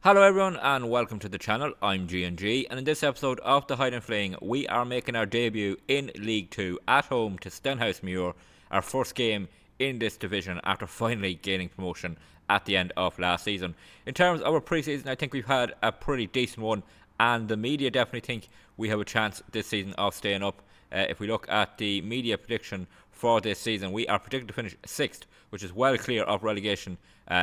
Hello everyone and welcome to the channel. I'm G&G, and in this episode of the Highland Fling we are making our debut in League 2 at home to Stenhousemuir, our first game in this division after finally gaining promotion at the end of last season. In terms of our pre-season, I think we've had a pretty decent one, and the media definitely think we have a chance this season of staying up. If we look at the media prediction for this season, we are predicted to finish 6th, which is well clear of relegation,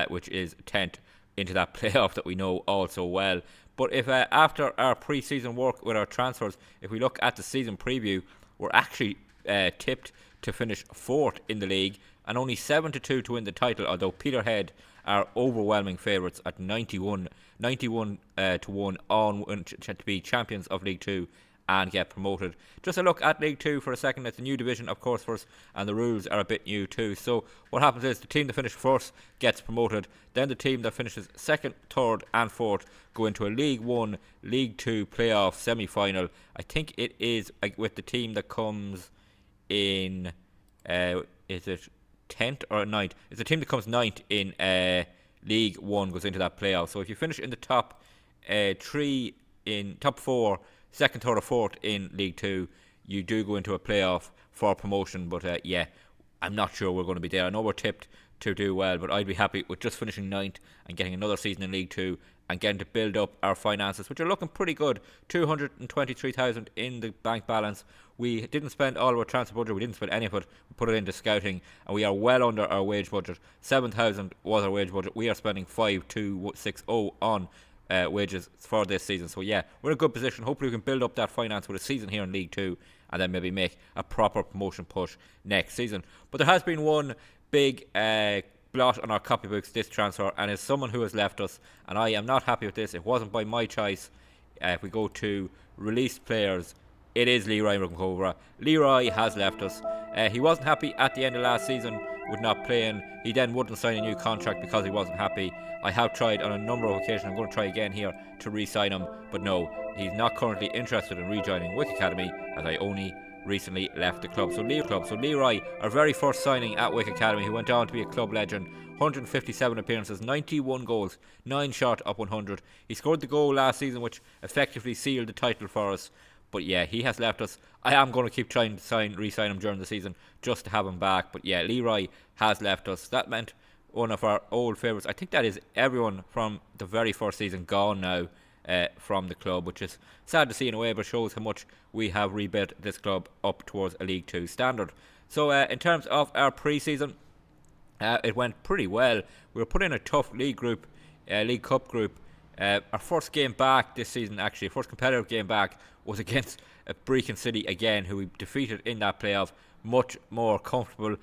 which is 10th into that playoff that we know all so well. But if after our pre-season work with our transfers, if we look at the season preview, we're actually tipped to finish 4th in the league and only 7-2 to win the title, although Peterhead are overwhelming favourites at 91 to 1 on to be champions of League 2 and get promoted. Just a look at League 2 for a second. It's a new division, of course, for us, and the rules are a bit new too. So what happens is the team that finishes first gets promoted, then the team that finishes second, third and fourth go into a League 1, League 2 playoff semi-final. I think it is with the team that comes in, is it 10th or 9th? It's the team that comes 9th in League 1 goes into that playoff. So if you finish in the top 3, in top 4, second, third or fourth in League 2, you do go into a playoff for promotion. But I'm not sure we're going to be there. I know we're tipped to do well, but I'd be happy with just finishing 9th and getting another season in League 2 and getting to build up our finances, which are looking pretty good. 223,000 in the bank balance. We didn't spend all of our transfer budget. We didn't spend any of it. We put it into scouting, and we are well under our wage budget. 7,000 was our wage budget. We are spending 5,260 on wages for this season. So yeah, we're in a good position. Hopefully we can build up that finance with a season here in League 2 and then maybe make a proper promotion push next season. But there has been one big blot on our copybooks this transfer, and it's someone who has left us, and I am not happy with this. It wasn't by my choice. If we go to released players, it is Leroy McCobra. Leroy has left us. He wasn't happy at the end of last season with not playing. He then wouldn't sign a new contract because he wasn't happy. I have tried on a number of occasions. I'm going to try again here to re-sign him, but no, he's not currently interested in rejoining Wick Academy, as I only recently left the club. So Leroy, our very first signing at Wick Academy, who went on to be a club legend, 157 appearances, 91 goals, 9 shot up 100. He scored the goal last season which effectively sealed the title for us. But yeah, he has left us. I am going to keep trying to re-sign him during the season just to have him back. But yeah, Leroy has left us. That meant one of our old favourites. I think that is everyone from the very first season gone now from the club, which is sad to see in a way, but shows how much we have rebuilt this club up towards a League 2 standard. So in terms of our pre-season, it went pretty well. We were put in a tough League Cup group. Our first game back this season, actually, first competitive game back, was against Brecon City again, who we defeated in that playoff. Much more comfortable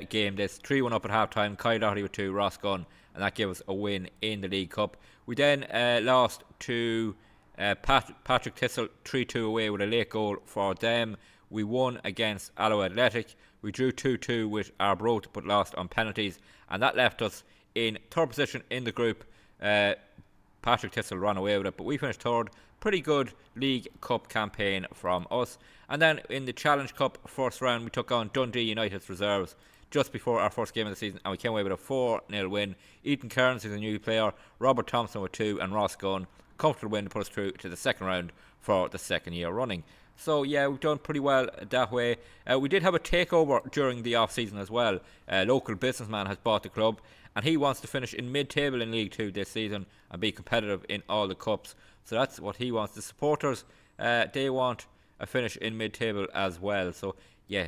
game this. 3-1 up at half time. Kyle Doherty with 2, Ross Gunn, and that gave us a win in the League Cup. We then lost to Patrick Thistle 3-2 away with a late goal for them. We won against Alloa Athletic. We drew 2-2 with Arbroath but lost on penalties, and that left us in third position in the group. Patrick Thistle ran away with it, but we finished third. Pretty good League Cup campaign from us. And then in the Challenge Cup first round, we took on Dundee United's reserves just before our first game of the season, and we came away with a 4-0 win. Ethan Kearns is a new player, Robert Thompson with 2, and Ross Gunn. Comfortable win to put us through to the second round for the second year running. So yeah, we've done pretty well that way. We did have a takeover during the off-season as well. A local businessman has bought the club, and he wants to finish in mid-table in League 2 this season and be competitive in all the cups. So that's what he wants. The supporters, they want a finish in mid-table as well. So yeah,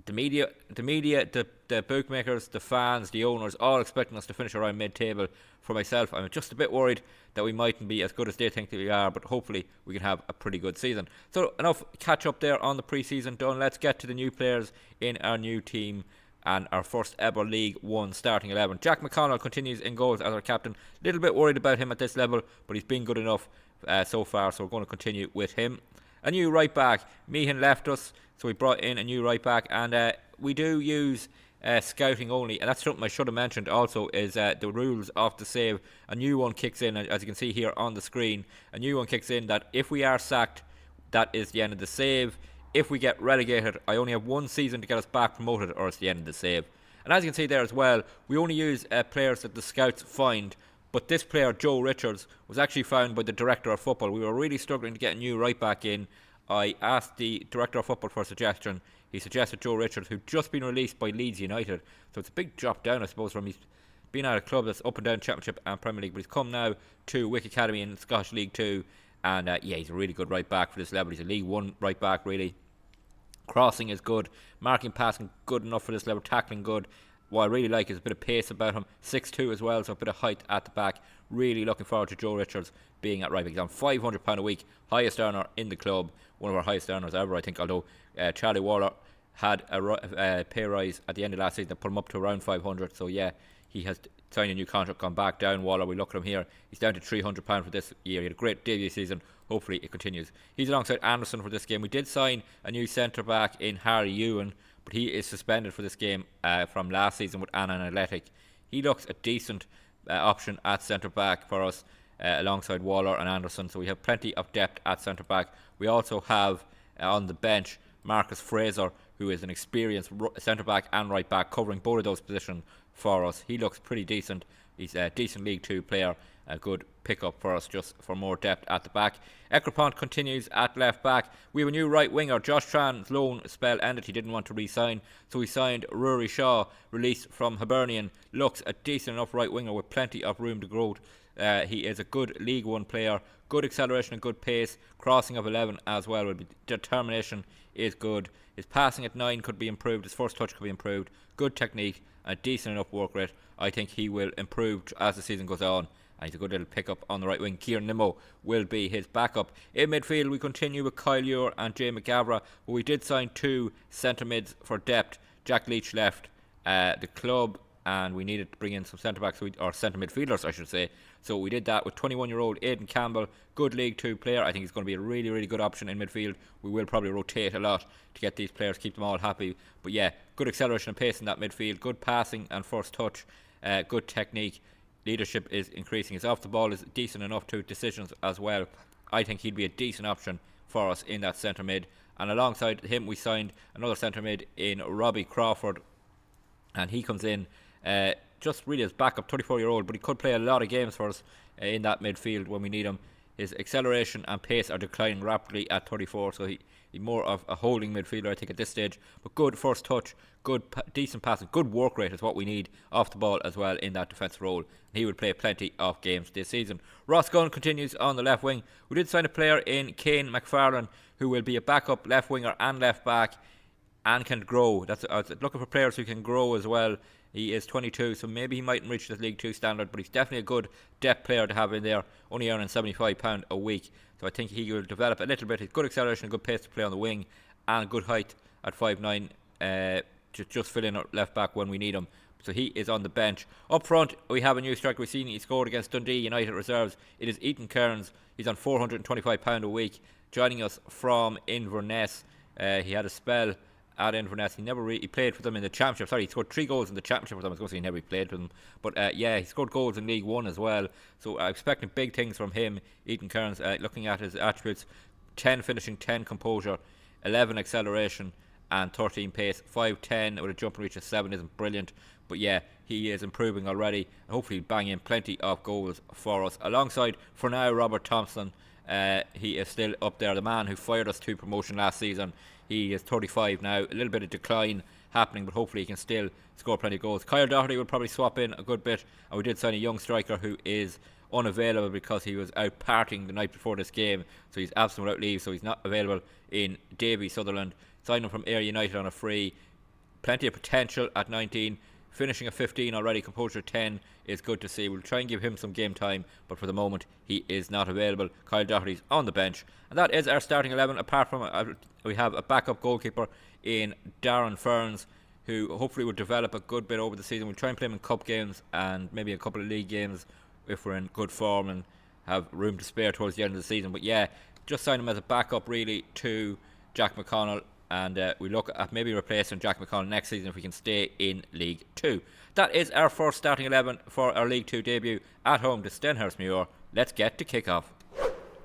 the media, the bookmakers, the fans, the owners, all expecting us to finish around mid-table. For myself, I'm just a bit worried that we mightn't be as good as they think that we are, but hopefully we can have a pretty good season. So enough catch up there on the pre-season done. Let's get to the new players in our new team and our first ever League 1 starting 11. Jack McConnell continues in goals as our captain. Little bit worried about him at this level, but he's been good enough so far, so we're going to continue with him. A new right back. Meehan left us, so we brought in a new right back, and we do use scouting only, and that's something I should have mentioned also, is the rules of the save. A new one kicks in, as you can see here on the screen. A new one kicks in that if we are sacked, that is the end of the save. If we get relegated, I only have 1 season to get us back promoted, or it's the end of the save. And as you can see there as well, we only use players that the scouts find But this player, Joe Richards, was actually found by the director of football. We were really struggling to get a new right back in. I asked the director of football for a suggestion. He suggested Joe Richards, who'd just been released by Leeds United. So it's a big drop down, I suppose, from he's been at a club that's up and down Championship and Premier League, but he's come now to Wick Academy in Scottish League 2. And he's a really good right back for this level. He's a League 1 right back, really. Crossing is good. Marking, passing, good enough for this level. Tackling, good. What I really like is a bit of pace about him. 6'2" as well, so a bit of height at the back. Really looking forward to Joe Richards being at right back. He's on £500 a week. Highest earner in the club. One of our highest earners ever, I think. Although Charlie Waller had a pay rise at the end of last season that put him up to around 500. So yeah, he has signed a new contract, gone back down. Waller, we look at him here. He's down to £300 for this year. He had a great debut season. Hopefully it continues. He's alongside Anderson for this game. We did sign a new centre back in Harry Ewan, but he is suspended for this game from last season with Annan Athletic. He looks a decent option at centre back for us alongside Waller and Anderson. So we have plenty of depth at centre back. We also have on the bench Marcus Fraser, who is an experienced centre back and right back, covering both of those positions for us. He looks pretty decent. He's a decent League 2 player. A good pickup for us just for more depth at the back. Ekrapont continues at left back. We have a new right winger. Josh Tran's loan spell ended. He didn't want to re-sign, so he signed Rory Shaw, released from Hibernian. Looks a decent enough right winger with plenty of room to grow. He is a good League 1 player. Good acceleration and good pace. Crossing of 11 as well. Determination is good. His passing at 9 could be improved. His first touch could be improved. Good technique and a decent enough work rate. I think he will improve as the season goes on. And he's a good little pickup on the right wing. Kieran Nimmo will be his backup. In midfield, we continue with Kyle Ure and Jay McGavra, but we did sign 2 centre mids for depth. Jack Leach left the club, and we needed to bring in some centre backs, or centre midfielders, I should say. So we did that with 21-year-old Aidan Campbell, good League 2 player. I think he's going to be a really, really good option in midfield. We will probably rotate a lot to get these players, keep them all happy. But yeah, good acceleration and pace in that midfield, good passing and first touch, good technique. Leadership is increasing. His off the ball is decent enough to decisions as well. I think he'd be a decent option for us in that centre mid. And alongside him, we signed another centre mid in Robbie Crawford, and he comes in just really as backup, 24-year-old, but he could play a lot of games for us in that midfield when we need him. His acceleration and pace are declining rapidly at 34, so he's more of a holding midfielder, I think, at this stage. But good first touch, good decent passing, good work rate is what we need off the ball as well in that defensive role. And he would play plenty of games this season. Ross Gunn continues on the left wing. We did sign a player in Kane McFarlane who will be a backup left winger and left back and can grow. That's looking for players who can grow as well. He is 22, so maybe he mightn't reach the League 2 standard, but he's definitely a good depth player to have in there, only earning £75 a week. So I think he will develop a little bit. He's good acceleration and good pace to play on the wing, and good height at 5'9", just fill in at left back when we need him. So he is on the bench. Up front, we have a new striker. We've seen he scored against Dundee United reserves. It is Ethan Kearns. He's on £425 a week, joining us from Inverness. He had a spell at Inverness. He never he played for them in the Championship. Sorry, he scored 3 goals in the Championship for them. I was going to say he never played for them. But he scored goals in League 1 as well. So I'm expecting big things from him, Ethan Kearns. Looking at his attributes, 10 finishing, 10 composure, 11 acceleration and 13 pace. 5'10" with a jump and reach of 7 isn't brilliant. But yeah, he is improving already. And hopefully bang in plenty of goals for us. Alongside, for now, Robert Thompson. He is still up there. The man who fired us to promotion last season. He is 35 now. A little bit of decline happening, but hopefully he can still score plenty of goals. Kyle Doherty will probably swap in a good bit. And we did sign a young striker who is unavailable because he was out partying the night before this game. So he's absent without leave, so he's not available in Davy Sutherland. Signed him from Ayr United on a free. Plenty of potential at 19. Finishing at 15 already, composure 10 is good to see. We'll try and give him some game time, but for the moment he is not available. Kyle Doherty's on the bench, and that is our starting 11. Apart from we have a backup goalkeeper in Darren Ferns, who hopefully will develop a good bit over the season. We'll try and play him in cup games and maybe a couple of league games if we're in good form and have room to spare towards the end of the season. But yeah, just sign him as a backup really to Jack McConnell. And we look at maybe replacing Jack McConnell next season if we can stay in League 2. That is our first starting 11 for our League 2 debut at home to Stenhousemuir. Let's get to kick-off.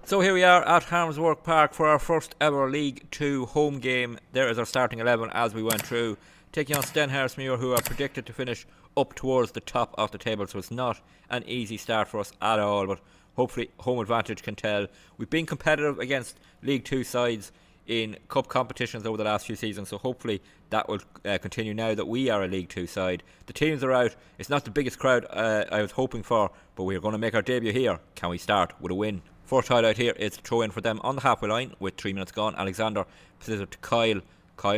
So here we are at Harmsworth Park for our first ever League 2 home game. There is our starting 11 as we went through. Taking on Stenhousemuir, who are predicted to finish up towards the top of the table, so it's not an easy start for us at all, but hopefully home advantage can tell. We've been competitive against League 2 sides in cup competitions over the last few seasons, so hopefully that will continue now that we are a League 2 side. The teams are out. It's not the biggest crowd I was hoping for, but we're going to make our debut here. Can we start with a win? First highlight here is to throw in for them on the halfway line with 3 minutes gone. Alexander passes it to Kyle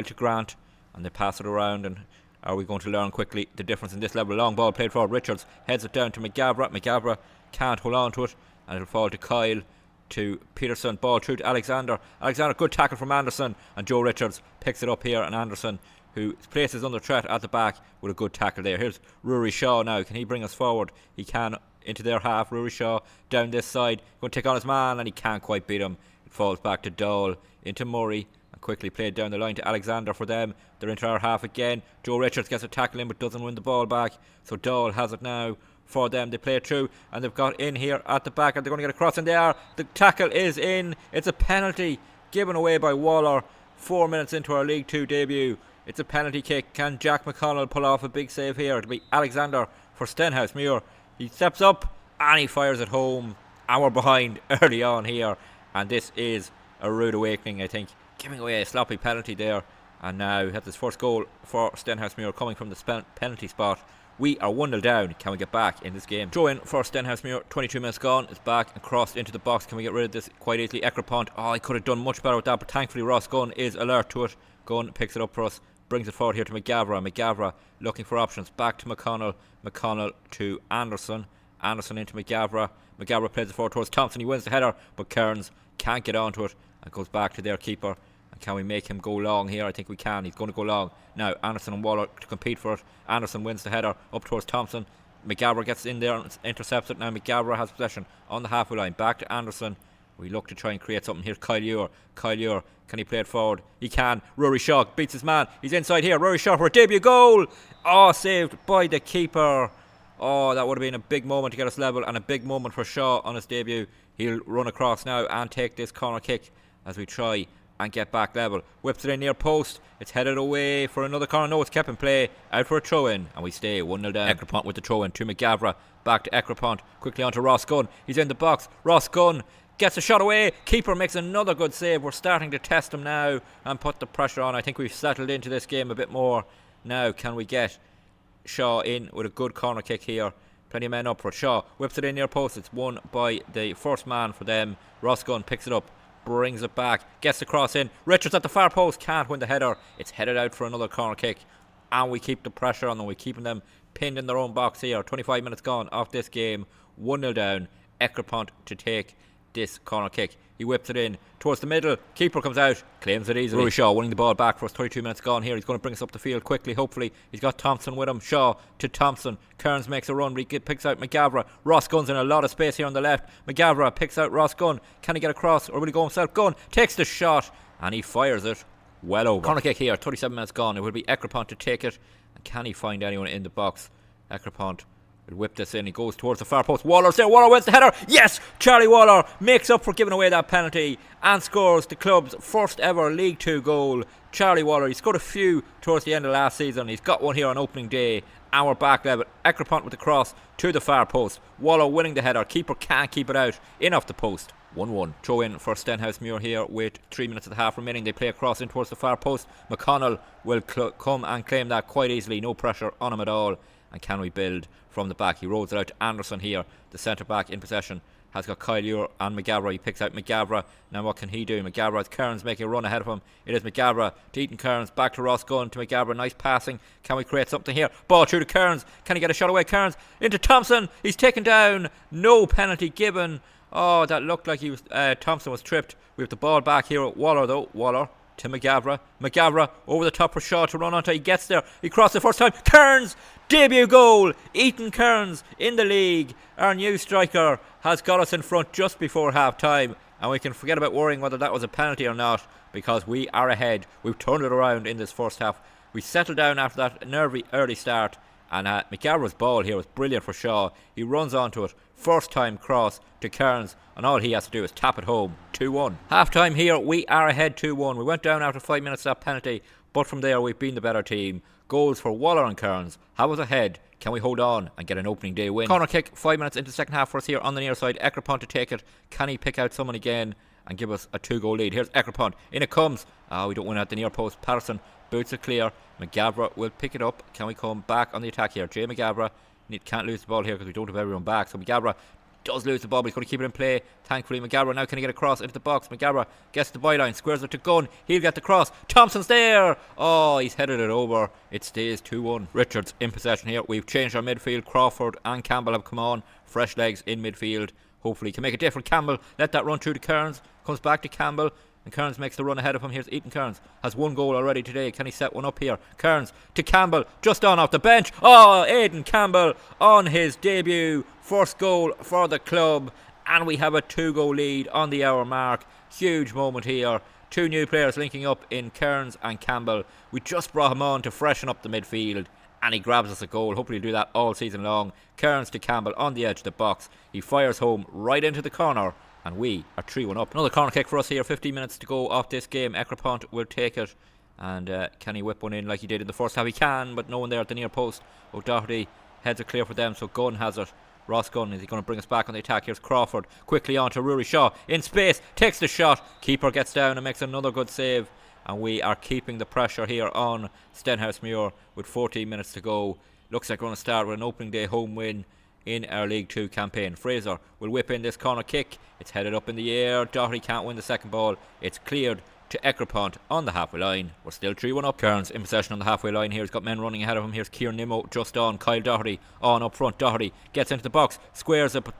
to Grant, and they pass it around. And are we going to learn quickly the difference in this level? Long ball played forward. Richards heads it down to McGavra. McGavra can't hold on to it, and it'll fall to Kyle, to Peterson. Ball through to Alexander. Good tackle from Anderson, and Joe Richards picks it up here, and Anderson, who places under threat at the back, with a good tackle there. Here's Rory Shaw now. Can he bring us forward? He can, into their half. Rory Shaw down this side, going to take on his man, and he can't quite beat him. It falls back to Dahl, into Murray, and quickly played down the line to Alexander for them. They're into our half again. Joe Richards gets a tackle in but doesn't win the ball back, so Dahl has it now for them. They play it through, and they've got in here at the back, and they're going to get across, and they are. The tackle is in. It's a penalty given away by Waller 4 minutes into our League 2 debut. It's a penalty kick. Can Jack McConnell pull off a big save here? It'll be Alexander for Stenhousemuir. He steps up and he fires it home, and we're behind early on here, and this is a rude awakening, I think, giving away a sloppy penalty there. And now that's his first goal for Stenhousemuir coming from the penalty spot. We are 1-0 down. Can we get back in this game? Throw in for Stenhousemuir. 22 minutes gone. It's back and crossed into the box. Can we get rid of this quite easily? Ekrapont. Oh, he could have done much better with that, but thankfully Ross Gunn is alert to it. Gunn picks it up for us, brings it forward here to McGavra. McGavra looking for options. Back to McConnell. McConnell to Anderson. Anderson into McGavra. McGavra plays it forward towards Thompson. He wins the header, but Kearns can't get onto it and goes back to their keeper. And can we make him go long here? I think we can. He's going to go long. Now Anderson and Waller to compete for it. Anderson wins the header up towards Thompson. McGavra gets in there and intercepts it. Now McGavra has possession on the halfway line. Back to Anderson. We look to try and create something. Here's Kyle Ure. Kyle Ure, can he play it forward? He can. Rory Shaw beats his man. He's inside here. Rory Shaw for a debut goal. Oh, saved by the keeper. Oh, that would have been a big moment to get us level, and a big moment for Shaw on his debut. He'll run across now and take this corner kick as we try and get back level. Whips it in near post. It's headed away for another corner. No, it's kept in play. Out for a throw in, and we stay 1-0 down. Ekrapont with the throw in to McGavra. Back to Ekrapont. Quickly on to Ross Gunn. He's in the box. Ross Gunn gets a shot away. Keeper makes another good save. We're starting to test him now and put the pressure on. I think we've settled into this game a bit more now. Can we get Shaw in with a good corner kick here? Plenty of men up for it. Shaw whips it in near post. It's won by the first man for them. Ross Gunn picks it up, brings it back, gets the cross in. Richards at the far post, can't win the header. It's headed out for another corner kick, and we keep the pressure on them. We're keeping them pinned in their own box here. 25 minutes gone off this game. 1-0 down. Ekrapont to take this corner kick. He whips it in towards the middle. Keeper comes out, claims it easily. Rory Shaw winning the ball back for us. 22 minutes gone here. He's going to bring us up the field quickly, hopefully. He's got Thompson with him. Shaw to Thompson. Kearns makes a run. Picks out McGavra. Ross Gunn's in a lot of space here on the left. McGavra picks out Ross Gunn. Can he get across, or will he go himself? Gunn takes the shot, and he fires it well over. Corner kick here. 37 minutes gone. It will be Ekrapont to take it. And can he find anyone in the box? Ekrapont will whip this in. He goes towards the far post. Waller's there. Waller wins the header. Yes! Charlie Waller makes up for giving away that penalty and scores the club's first ever League 2 goal. Charlie Waller, he scored a few towards the end of last season. He's got one here on opening day. Our back level. Ekrapont with the cross to the far post. Waller winning the header. Keeper can't keep it out. In off the post. 1-1. Throw in for Stenhousemuir here with 3 minutes of the half remaining. They play across in towards the far post. McConnell will come and claim that quite easily. No pressure on him at all. And can we build from the back? He rolls it out to Anderson here. The centre back in possession has got Kyle Ure and McGavra. He picks out McGavra. Now what can he do? McGavra has Kearns making a run ahead of him. It is McGavra to Eaton Kearns. Back to Ross Gunn to McGavra. Nice passing. Can we create something here? Ball through to Kearns. Can he get a shot away? Kearns into Thompson. He's taken down. No penalty given. Oh, that looked like he was Thompson was tripped. We have the ball back here at Waller though. Waller to McGavra. McGavra over the top for Shaw to run onto. He gets there. He crossed the first time. Kearns! Debut goal! Eaton Kearns in the league. Our new striker has got us in front just before half time. And we can forget about worrying whether that was a penalty or not, because we are ahead. We've turned it around in this first half. We settled down after that nervy early start, And McGavra's ball here was brilliant for Shaw. He runs onto it, first time cross to Kearns, and all he has to do is tap it home. 2-1. Half time here, we are ahead 2-1. We went down after 5 minutes of that penalty, but from there we've been the better team. Goals for Waller and Kearns. How was ahead? Can we hold on and get an opening day win? Corner kick 5 minutes into the second half for us here on the near side. Ekrapont to take it. Can he pick out someone again and give us a 2-goal lead? Here's Ekrapont. In it comes. We don't win at the near post. Patterson boots it clear. McGavra will pick it up. Can we come back on the attack here? Jay McGavra can't lose the ball here because we don't have everyone back. So McGavra does lose the ball, but he's going to keep it in play. Thankfully, McGavra now can he get across into the box. McGavra gets the byline, squares it to Gunn. He'll get the cross. Thompson's there. Oh, he's headed it over. It stays 2-1. Richards in possession here. We've changed our midfield. Crawford and Campbell have come on. Fresh legs in midfield. Hopefully, can make a difference. Campbell let that run through to Kearns. Comes back to Campbell. And Kearns makes the run ahead of him. Here's Ethan Kearns. Has 1 goal already today. Can he set one up here? Kearns to Campbell. Just on off the bench. Oh, Aidan Campbell on his debut. First goal for the club. And we have a 2-goal lead on the hour mark. Huge moment here. 2 new players linking up in Kearns and Campbell. We just brought him on to freshen up the midfield. And he grabs us a goal. Hopefully he'll do that all season long. Kearns to Campbell on the edge of the box. He fires home right into the corner. And we are 3-1 up. Another corner kick for us here. 15 minutes to go off this game. Ekrapont will take it. And can he whip one in like he did in the first half? He can, but no one there at the near post. O'Doherty heads it clear for them, so Gunn has it. Ross Gunn, is he going to bring us back on the attack? Here's Crawford. Quickly on to Rory Shaw. In space. Takes the shot. Keeper gets down and makes another good save. And we are keeping the pressure here on Stenhousemuir with 14 minutes to go. Looks like we're going to start with an opening day home win in our League 2 campaign. Fraser will whip in this corner kick. It's headed up in the air. Doherty can't win the second ball. It's cleared to Ekrapont on the halfway line. We're still 3-1 up. Kearns in possession on the halfway line here. He's got men running ahead of him. Here's Kieran Nimmo just on. Kyle Doherty on up front. Doherty gets into the box, squares it, but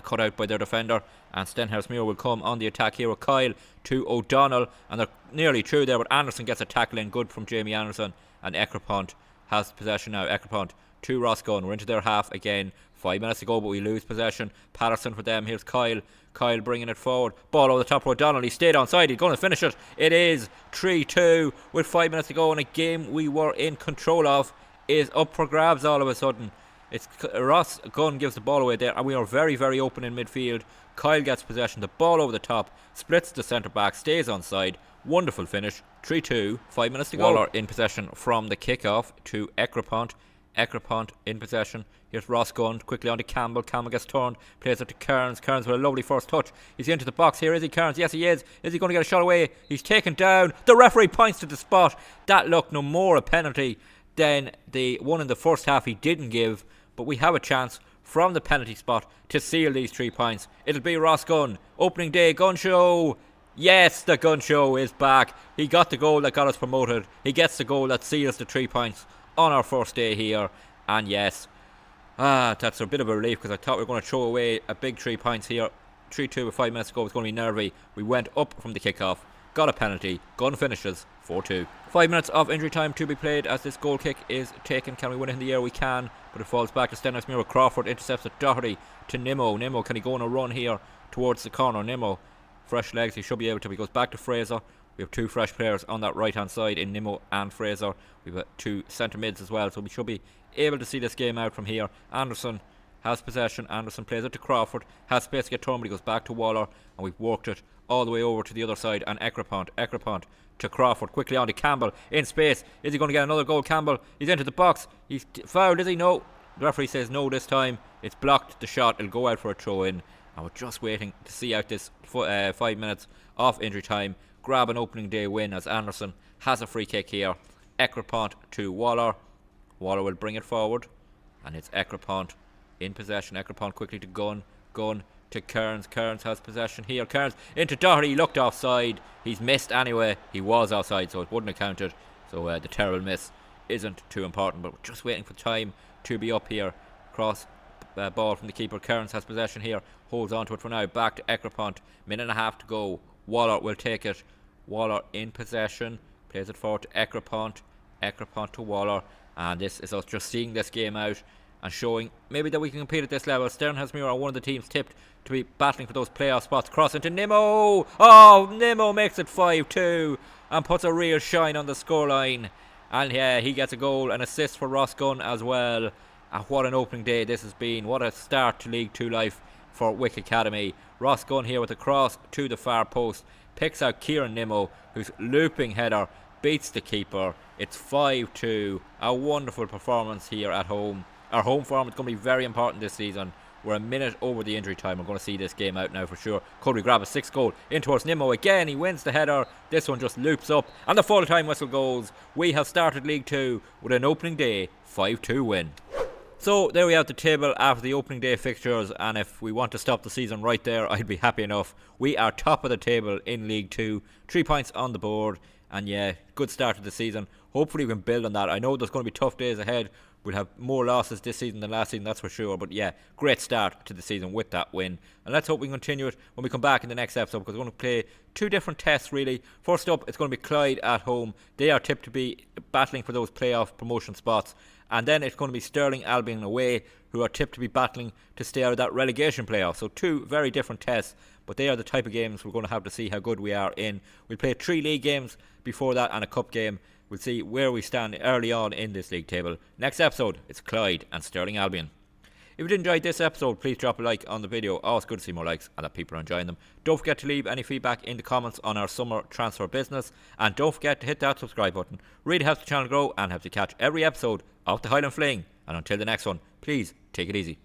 cut out by their defender. And Stenhousemuir will come on the attack here with Kyle to O'Donnell. And they're nearly through there, but Anderson gets a tackle in good from Jamie Anderson. And Ekrapont has possession now. Ekrapont to Ross Gunn. We're into their half again. 5 minutes to go, but we lose possession. Patterson for them. Here's Kyle. Kyle bringing it forward. Ball over the top of O'Donnell. He stayed onside. He's going to finish it. It is 3-2 with 5 minutes to go, and a game we were in control of is up for grabs all of a sudden. It's Ross Gunn gives the ball away there, and we are very, very open in midfield. Kyle gets possession. The ball over the top. Splits the centre back. Stays onside. Wonderful finish. 3-2. 5 minutes to go. Waller in possession from the kickoff to Ekrapont. Ekrapont in possession. Here's Ross Gunn quickly on to Campbell. Campbell gets turned, plays it to Kearns. Kearns with a lovely first touch. He's into the box here. Is he Kearns? Yes, he is. Is he going to get a shot away? He's taken down. The referee points to the spot. That looked no more a penalty than the one in the first half he didn't give. But we have a chance from the penalty spot to seal these 3 points. It'll be Ross Gunn. Opening day gun show. Yes, the gun show is back. He got the goal that got us promoted. He gets the goal that seals the 3 points on our first day here. And yes, that's a bit of a relief because I thought we were going to throw away a big 3 points here. 3-2 with 5 minutes to go. It was going to be nervy. We went up from the kickoff, got a penalty. Gunn finishes 4-2. 5 minutes of injury time to be played as this goal kick is taken. Can we win it in the air? We can, but it falls back to Stenhousemuir. Crawford intercepts it. Doherty to Nimmo. Nimmo, can he go on a run here towards the corner? Nimmo, fresh legs, he should be able to. He goes back to Fraser. We have 2 fresh players on that right hand side in Nimmo and Fraser. We've got 2 centre mids as well, so we should be able to see this game out from here. Anderson has possession. Anderson plays it to Crawford. Has space to get turned, but he goes back to Waller, and we've worked it all the way over to the other side. And Ekrapont to Crawford. Quickly on to Campbell in space. Is he going to get another goal? Campbell, he's into the box. He's fouled, is he? No. The referee says no this time. It's blocked the shot. It'll go out for a throw in. And we're just waiting to see out this 5 minutes of injury time. Grab an opening day win as Anderson has a free kick here. Ekrapont to Waller. Waller will bring it forward, and it's Ekrapont in possession. Ekrapont quickly to Gunn. Gunn to Kearns. Kearns has possession here. Kearns into Doherty. He looked offside. He's missed anyway. He was offside, so it wouldn't have counted. So the terrible miss isn't too important, but we're just waiting for time to be up here. Cross ball from the keeper. Kearns has possession here. Holds on to it for now. Back to Ekrapont. Minute and a half to go. Waller will take it. Waller in possession. Plays it forward to Ekrapont. Ekrapont to Waller. And this is us just seeing this game out and showing maybe that we can compete at this level. Stenhousemuir are one of the teams tipped to be battling for those playoff spots. Cross into Nimmo. Oh, Nimmo makes it 5-2 and puts a real shine on the scoreline. And yeah, he gets a goal and assist for Ross Gunn as well. And what an opening day this has been. What a start to League 2 life for Wick Academy. Ross Gunn here with a cross to the far post. Picks out Kieran Nimmo, whose looping header beats the keeper. It's 5-2. A wonderful performance here at home. Our home form is going to be very important this season. We're a minute over the injury time. We're going to see this game out now for sure. Could we grab a 6th goal in towards Nimmo again? He wins the header. This one just loops up and the full time whistle goes. We have started League 2 with an opening day 5-2 win. So there we have the table after the opening day fixtures, and if we want to stop the season right there, I'd be happy enough. We are top of the table in League 2, 3 points on the board, and yeah, good start to the season. Hopefully we can build on that. I know there's going to be tough days ahead. We'll have more losses this season than last season, that's for sure. But yeah, great start to the season with that win. And let's hope we can continue it when we come back in the next episode, because we're going to play 2 different tests really. First up, it's going to be Clyde at home. They are tipped to be battling for those playoff promotion spots. And then it's going to be Stirling Albion away, who are tipped to be battling to stay out of that relegation playoff. So 2 very different tests, but they are the type of games we're going to have to see how good we are in. We'll play 3 league games before that and a cup game. We'll see where we stand early on in this league table. Next episode, it's Clyde and Stirling Albion. If you did enjoy this episode, please drop a like on the video. Always good to see more likes and that people are enjoying them. Don't forget to leave any feedback in the comments on our summer transfer business. And don't forget to hit that subscribe button. Really helps the channel grow and helps you catch every episode of the Highland Fling. And until the next one, please take it easy.